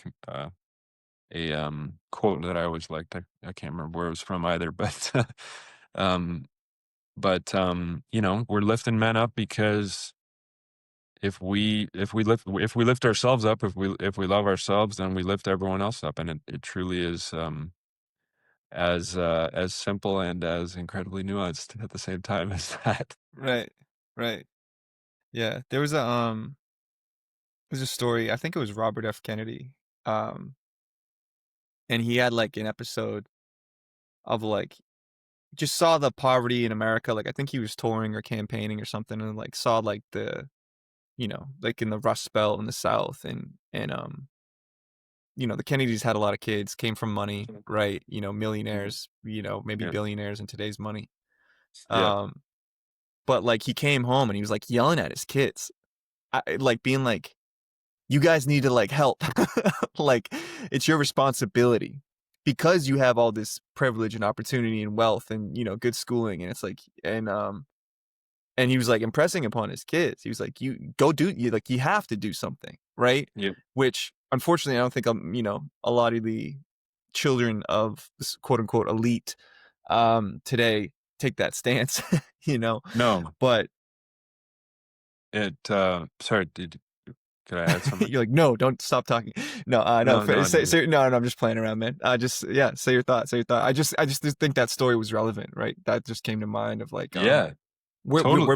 quote that I always liked. I can't remember where it was from either, but um we're lifting men up because if we lift ourselves up, if we love ourselves, then we lift everyone else up, and it truly is as simple and as incredibly nuanced at the same time as that. Right. Right. Yeah. There's a story, I think it was Robert F. Kennedy. Um, and he had like an episode of like just saw the poverty in America. Like I think he was touring or campaigning or something, and like saw like like in the Rust Belt in the South, and the Kennedys had a lot of kids, came from money, right? Mhm. Millionaires, maybe Yeah. billionaires in today's money. Yeah. Um, but like he came home and he was like yelling at his kids, like being like, "You guys need to like help. Like it's your responsibility because you have all this privilege and opportunity and wealth and good schooling." And it's like, and he was like impressing upon his kids. He was like, "You go do you like you have to do something, right?" Yeah. Which unfortunately, I don't think a lot of the children of this quote unquote elite today take that stance, you know. No, But sorry, could I add something? you're like, no, don't stop talking. No, no, No, no, no. no, I'm just playing around, man. Just yeah, say your thought, say your thought. I just think that story was relevant, right? That just came to mind of like, Yeah, we're totally.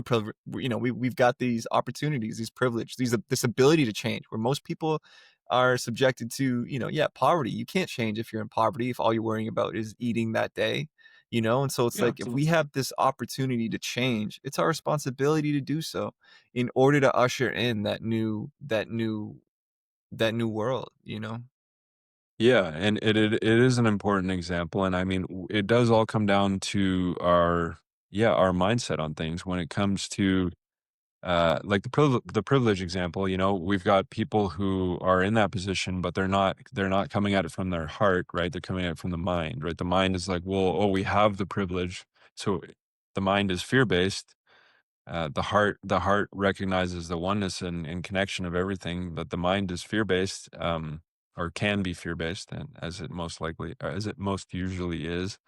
we've got these opportunities, these privilege, this ability to change. Where most people are subjected to, yeah, poverty. You can't change if you're in poverty if all you're worrying about is eating that day, and so it's Yeah. like if we have this opportunity to change, it's our responsibility to do so in order to usher in that new world. Yeah, and it is an important example, and I mean, it does all come down to our mindset on things when it comes to like the privilege example. We've got people who are in that position, but they're not coming at it from their heart, right? They're coming at it from the mind, right? The mind is like, well, oh, we have the privilege, so the mind is fear based. The heart recognizes the oneness and connection of everything, but the mind is fear based, or can be fear based, and as it most usually is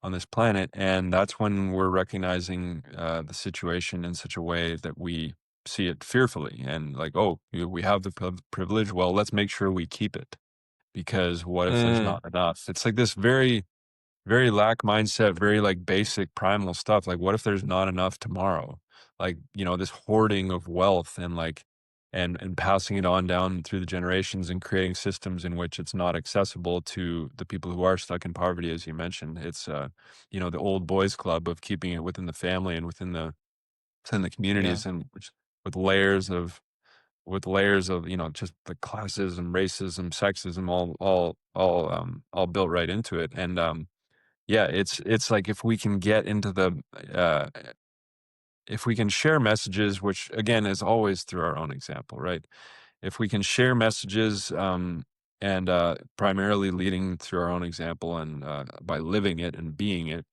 on this planet. And that's when we're recognizing the situation in such a way that we see it fearfully, and like, oh, we have the privilege. Well, let's make sure we keep it, because what if there's Mm, not enough? It's like this very very lack mindset, very like basic primal stuff. Like, what if there's not enough tomorrow? Like, this hoarding of wealth, and like, and passing it on down through the generations, and creating systems in which it's not accessible to the people who are stuck in poverty, as you mentioned. It's the old boys club of keeping it within the family and within the yeah. communities, and which with layers of just the classism, racism, sexism, all built right into it. And yeah, it's like if we can get into the uh, if we can share messages, which again is always through our own example, right? If we can share messages, and primarily leading through our own example and by living it and being it,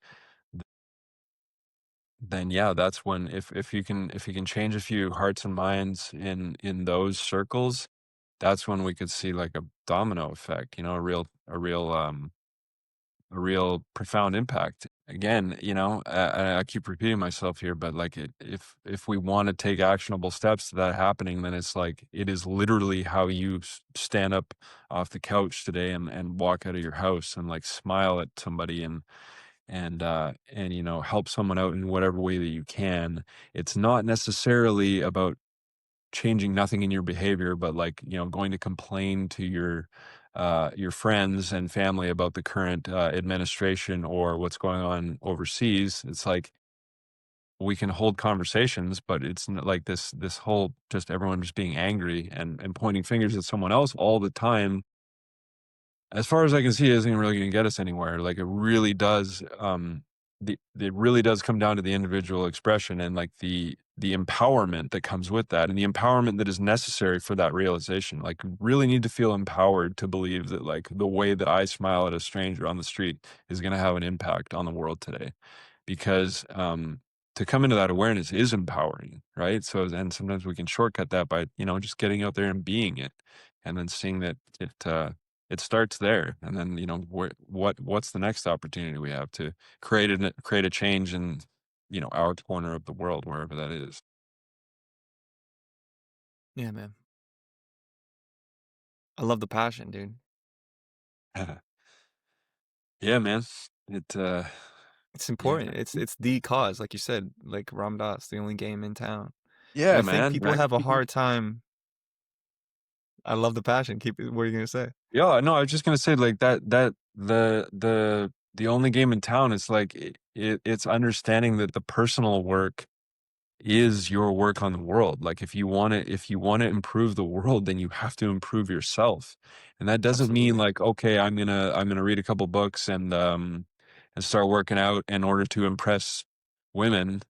then yeah, that's when if you can change a few hearts and minds in those circles, that's when we could see like a domino effect, you know, a real profound impact. Again, you know, I keep repeating myself here, but like if we want to take actionable steps to that happening, then it's like it is literally how you stand up off the couch today and walk out of your house and like smile at somebody and you know help someone out in whatever way that you can. It's not necessarily about changing nothing in your behavior, but like, you know, going to complain to your friends and family about the current administration or what's going on overseas. It's like we can hold conversations, but it's like this whole just everyone just being angry and pointing fingers at someone else all the time, as far as I can see, it isn't really gonna get us anywhere. Like, it really does, it really does come down to the individual expression and, like, the empowerment that comes with that, and the empowerment that is necessary for that realization. Like, you really need to feel empowered to believe that, like, the way that I smile at a stranger on the street is gonna have an impact on the world today. Because, to come into that awareness is empowering, right? So and sometimes we can shortcut that by, you know, just getting out there and being it, and then seeing that it starts there, and then, you know, what's the next opportunity we have to create a change in, you know, our corner of the world, wherever that is. Yeah, man. I love the passion, dude. Yeah, man. It, It's yeah. important. It's the cause, like you said, like Ram Dass, the only game in town. And Yeah, I think man, people right? have a hard time. I love the passion. Keep it. What are you gonna say? Yeah, no, I was just gonna say like that the only game in town is like it's understanding that the personal work is your work on the world. Like if you want to improve the world, then you have to improve yourself. And that doesn't mean Absolutely. like, okay, I'm gonna read a couple books and start working out in order to impress women.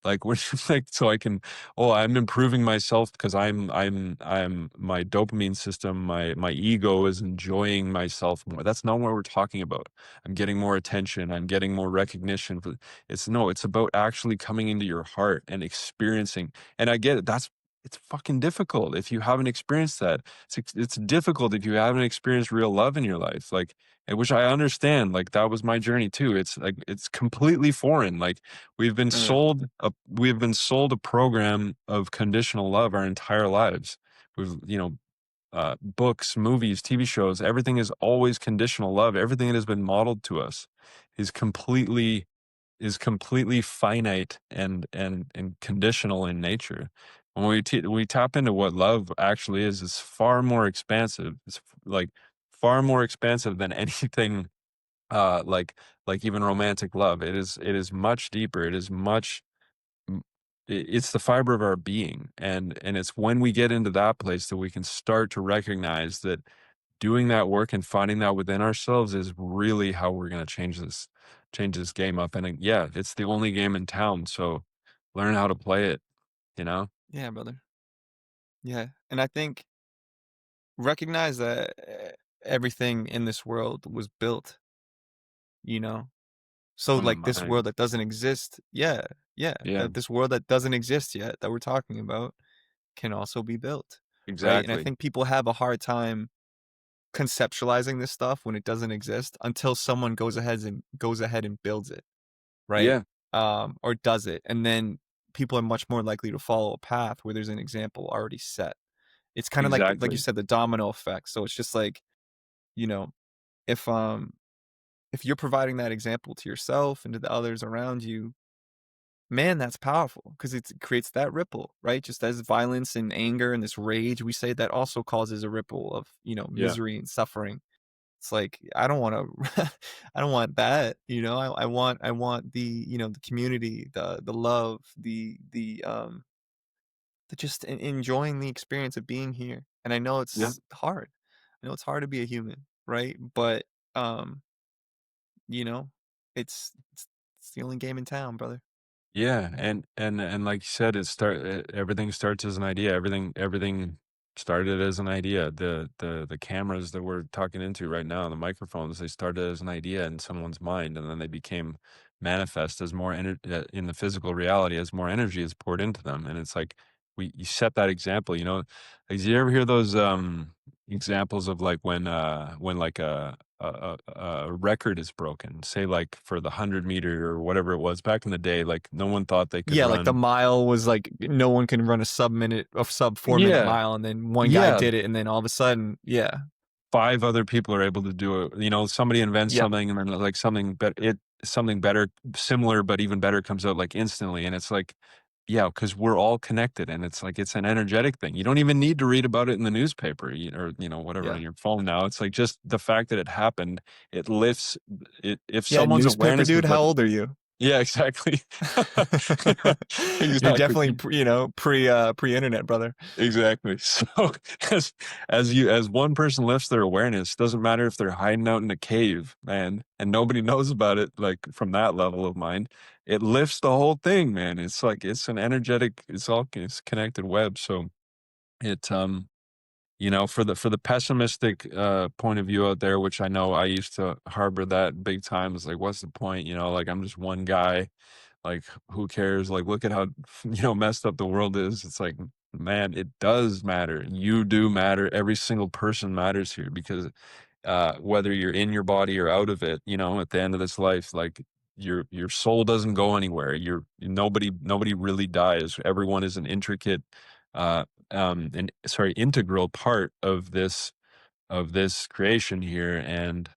Like what like so I can oh, I'm improving myself because I'm my dopamine system, my ego is enjoying myself more. That's not what we're talking about. I'm getting more attention, I'm getting more recognition for it's no, it's about actually coming into your heart and experiencing. And I get it. It's fucking difficult if you haven't experienced that. It's difficult if you haven't experienced real love in your life. Like, which I understand. Like that was my journey too. It's like it's completely foreign. Like Mm. we've been sold a program of conditional love our entire lives. We've you know books, movies, TV shows, everything is always conditional love. Everything that has been modeled to us is completely finite and conditional in nature. When we tap into what love actually is, it's far more expansive. Like far more expansive than anything like even romantic love. It is much deeper. It is much it's the fiber of our being, and it's when we get into that place that we can start to recognize that doing that work and finding that within ourselves is really how we're going to change this game up. And yeah, it's the only game in town, so learn how to play it, you know. Yeah, brother. Yeah, and I think recognize that everything in this world was built. You know, so From the like this world mind. that doesn't exist. Yeah, yeah. Yeah, That this world that doesn't exist yet that we're talking about can also be built, right? And I exactly. think people have a hard time conceptualizing this stuff when it doesn't exist until someone goes ahead and builds it, right? Yeah, Or does it, and then people are much more likely to follow a path where there's an example already set. It's kind of like you exactly. said, the domino effect. So it's just like, you know, if um if you're providing that example to yourself and to the others around you, man, that's powerful because it creates that ripple, right? Just as violence and anger and this rage we say that also causes a ripple of, Yeah, misery and suffering. It's like I don't want to, I don't want that. I want the community, the love, the just enjoying the experience of being here. And I know yeah. it's hard. I know it's hard to be a human, right? But you know, it's the only game in town, brother. Yeah, and like you said, everything starts as an idea. Everything started as an idea. The cameras that we're talking into right now, the microphones, they started as an idea in someone's mind, and then they became manifest as more in the physical reality as more energy is poured into them. And it's like you set that example. Like, do you ever hear those examples of like when like a record is broken, say like for the 100 meter or whatever it was back in the day, like no one thought they could Yeah, like the run. mile was like no one can run a sub 4 minute Yeah, mile, and then one guy yeah, did it, and then all of a sudden, yeah, five other people are able to do it. Somebody invents yep, something, and then like something better, similar but even better comes out like instantly, and it's like, yeah, because we're all connected, and it's like it's an energetic thing. You don't even need to read about it in the newspaper, or whatever on yeah, your phone now. It's like just the fact that it happened, it lifts it. If yeah. someone's Newspaper awareness is dude, how like, old are you? yeah, exactly. You're Exactly. definitely pre internet, brother. Exactly. So as as one person lifts their awareness, doesn't matter if they're hiding out in a cave, man, and nobody knows about it, like from that level of mind, it lifts the whole thing, man. It's like it's an energetic, it's connected web. So it for the pessimistic point of view out there, which I know I used to harbor that big time, is like, what's the point? Like I'm just one guy, like, who cares? Like, look at how, messed up the world is. It's like, man, it does matter. You do matter. Every single person matters here because whether you're in your body or out of it, at the end of this life, like your soul doesn't go anywhere. Nobody really dies. Everyone is an intricate, and sorry, integral part of this creation here, and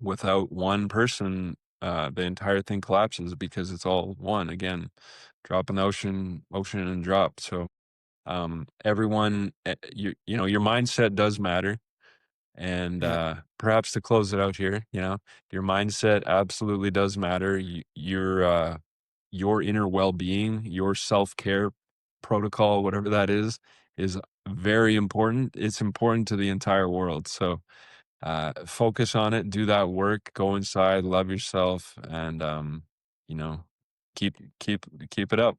without one person, the entire thing collapses because it's all one. Again, drop in the ocean and drop. So, everyone, your mindset does matter. And Yeah, perhaps to close it out here, your mindset absolutely does matter. Your inner well-being, your self-care protocol, whatever that is very important. It's important to the entire world. So focus on it, do that work, go inside, love yourself, and you know, keep it up.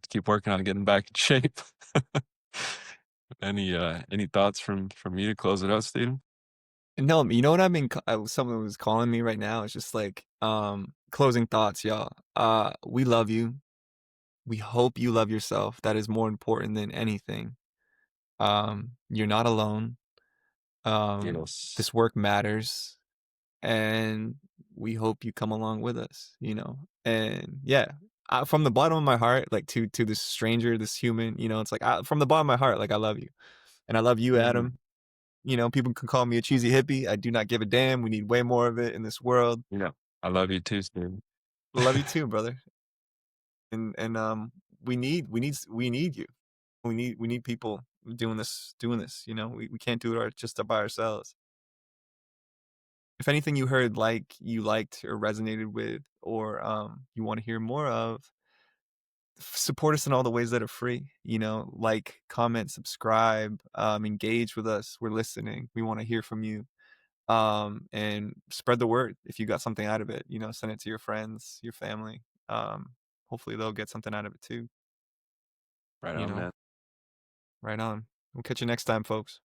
Keep working on getting back in shape. Any thoughts from you to close it out, Steve? no, you know what I've been. Someone was calling me right now. It's just like closing thoughts, y'all. We love you. We hope you love yourself. That is more important than anything. You're not alone. Yes. This work matters, and we hope you come along with us, and yeah, from the bottom of my heart, like to this stranger, this human, it's like from the bottom of my heart, like I love you, and I love you, Mhm. Adam. People can call me a cheesy hippie. I do not give a damn. We need way more of it in this world. Yeah. I love you too, Steve. Love you too, brother. And we need you. We need people doing this. We can't do it just by ourselves. If anything you heard, like you liked or resonated with, or you want to hear more of, support us in all the ways that are free. Like, comment, subscribe, engage with us. We're listening. We want to hear from you. And spread the word. If you got something out of it, send it to your friends, your family. Hopefully they'll get something out of it too. Right You on, know, man. right on. We'll catch you next time, folks.